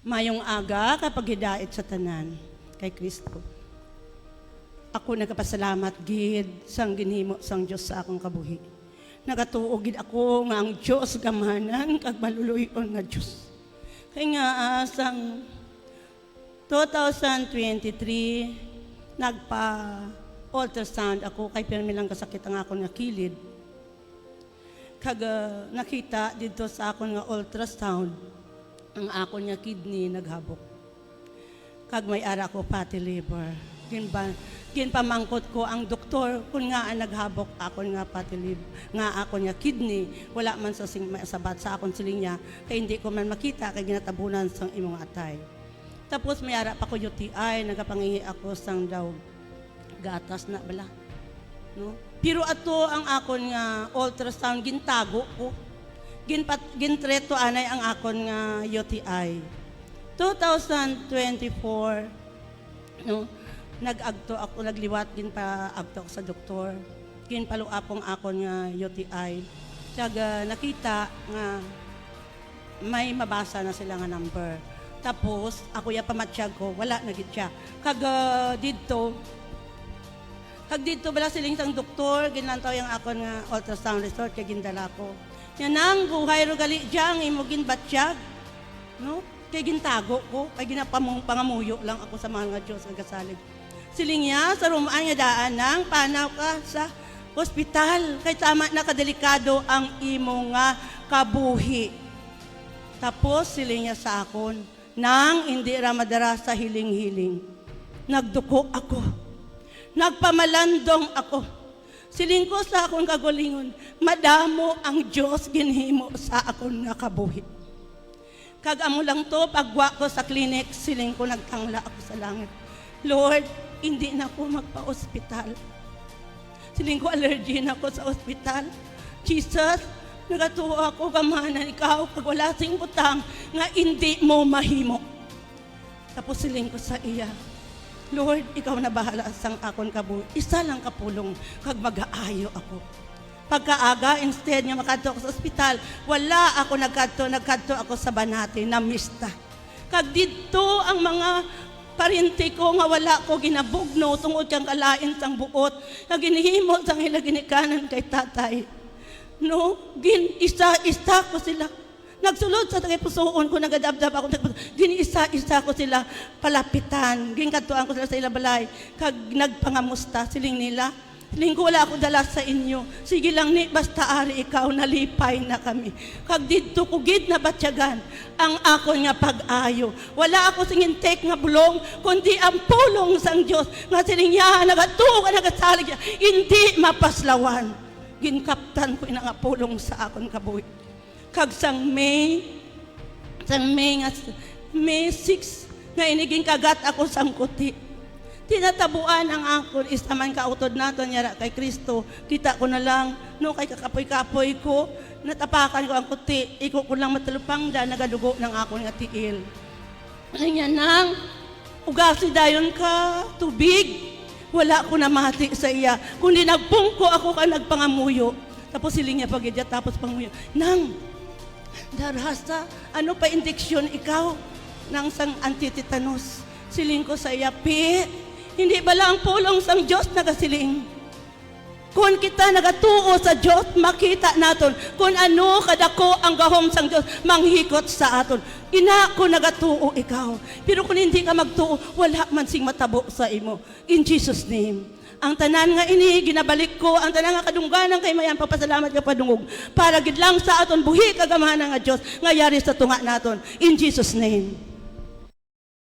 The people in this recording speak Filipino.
Mayong aga kapag hidait sa tanan kay Kristo. Ako nagapasalamat gid sang ginhimo sang Dios sa akong kabuhi. Nagatuo gid ako nga ang Dios gamanan kag maluluyon nga Dios. Kay nga sang 2023 nagpa-ultrasound ako kay pirmi lang kasakit ang akon nga kilid. Kag nakita dito sa akon nga ultrasound ang akon nga kidney naghabok. Kag may ara ko fatty liver. Ginpamangkot ko ang doktor kung nga naghabok akon nga fatty liver, nga akon nga kidney, wala man sa sabat sa akon siling niya, kay hindi ko man makita kay ginatabunan sang imong atay. Tapos may ara pa ko UTI, nagapangingi ako sang daw gatas na bala. No? Pero ato ang akon nga ultrasound gintago ko. Gintreto anay ang akon nga UTI. 2024, no, nag-agto ako, nagliwat ginpa-agto ako sa doktor. Ginpaluapong akon nga UTI. Kaya nakita nga may mabasa na sila nga number. Tapos ako ya pamatsyag ko, wala na gid siya. Kag dito bala siling sang doktor, ginlantaw yung akon nga ultrasound resort kay gindala ko. Yan ang buhay ro gali diyang imo ginbatsyag. No? Kay gintago ko, kay ginapangamuyo lang ako sa mga nga Diyos nga kasalig. Siling niya sa rumaan nga daan nang panaw ka sa ospital. Kay tama na kadelikado ang imo nga kabuhi. Tapos siling niya sa akon, nang hindi ra madara sa hiling-hiling. Nagduko ako. Nagpamalandong ako. Siling ko sa akong kagulingon, madamo ang Diyos ginhimo sa akong nga kabuhi. Kag amo lang to, pagwa ko sa clinic, siling ko nagtangla ako sa langit. Lord, hindi na ako magpa-ospital. Siling ko allergy na ako sa ospital. Jesus, nagatuo ako kamanan ikaw, pag wala sing butang, nga hindi mo mahimo. Tapos siling ko sa iya, Lord, ikaw na bahala sang akon kabuhi. Isa lang kapulong, kag mag-aayo ako. Pagkaaga, instead nga makadto ako sa ospital, wala ako nagkadto ako sa Banati na mista. Kag dito ang mga parente ko nga wala ko ginabugno tungod kang kalain sang buot, nga ginihimo sang ila ginikanan kay tatay. No, isa ko sila. Nagsulod sa tagay pusoon ko, nagadabdab ako, gini-isa ko sila palapitan. Ginkatuan ko sila sa ilabalay, kag nagpangamusta siling nila. Siling ko, wala ako dala sa inyo. Sige lang ni, basta ari ikaw, nalipay na kami. Kag dito ko gid na batyagan ang akon nga pag-ayo. Wala ako singintek nga bulong, kundi ang pulong sang Diyos. Nga siling niya, nagatuo ka, nagasalig niya, hindi mapaslawan. Ginkaptan ko ina nga pulong sa akon kabuhi. Kag sang May 6 nga iniging kagat ako sang kuti. Tinatabuan ang akon isa man kautod naton yara kay Kristo. Kita ko na lang no kay kakapoy-kapoy ko, natapakan ko ang kuti, iko ko lang matalupang da nagadugo ng akon nga tiil. Anya nang ugasi dayon ka tubig. Wala ko na mati sa iya, kundi nagpungko ako ka nagpangamuyo. Tapos siling niya pagidya, tapos panguyo. Nang, darhasa, ano pa indeksyon ikaw? Nang sang antitetanus. Siling ko sa iya, hindi ba lang pulong sang Diyos nagasiling? Kung kita nagatuo sa Diyos, makita naton kung ano kadako ang gahom sang Diyos manghikot sa aton. Ina ko nagatuo ikaw. Pero kung hindi ka magtuo, wala man sing matabo sa imo. In Jesus' name. Ang tanan nga ini, ginabalik ko, ang tanan nga kadungganan kay mayan, papasalamat ka padungog. Para gid lang sa aton buhi kagamahan nga Diyos, nga yari sa tunga naton. In Jesus' name.